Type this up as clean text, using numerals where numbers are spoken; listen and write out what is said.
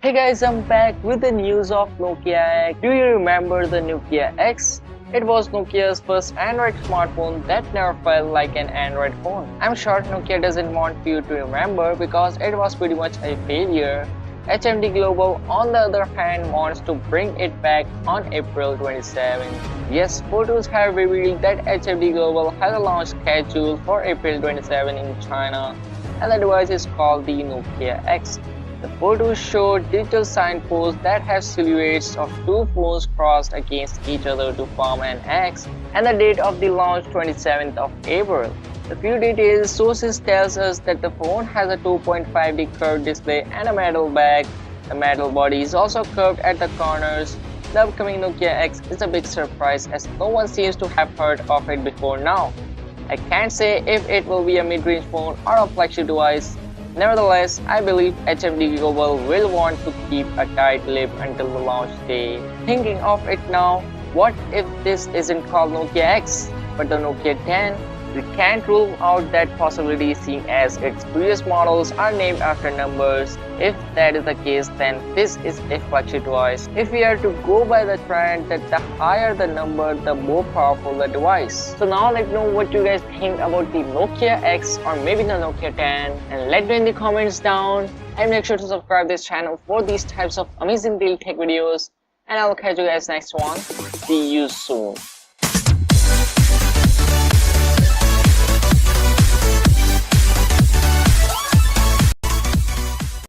Hey guys, I'm back with the news of Nokia X. Do you remember the Nokia X? It was Nokia's first Android smartphone that never felt like an Android phone. I'm sure Nokia doesn't want you to remember because it was pretty much a failure. HMD Global, on the other hand, wants to bring it back on April 27. Yes, photos have revealed that HMD Global has a launch schedule for April 27 in China, and the device is called the Nokia X. The photos show digital signposts that have silhouettes of two phones crossed against each other to form an X, and the date of the launch 27th of April. The few details sources tells us that the phone has a 2.5D curved display and a metal back. The metal body is also curved at the corners. The upcoming Nokia X is a big surprise as no one seems to have heard of it before now. I can't say if it will be a mid-range phone or a flagship device. Nevertheless, I believe HMD Global will want to keep a tight lip until the launch day. Thinking of it now, what if this isn't called Nokia X but the Nokia 10? We can't rule out that possibility seeing as its previous models are named after numbers. If that is the case, then this is a flagship device. If we are to go by the trend that the higher the number, the more powerful the device. So now let me know what you guys think about the Nokia X or maybe the Nokia 10, and let me know in the comments down, and make sure to subscribe this channel for these types of amazing daily tech videos, and I will catch you guys next one. See you soon.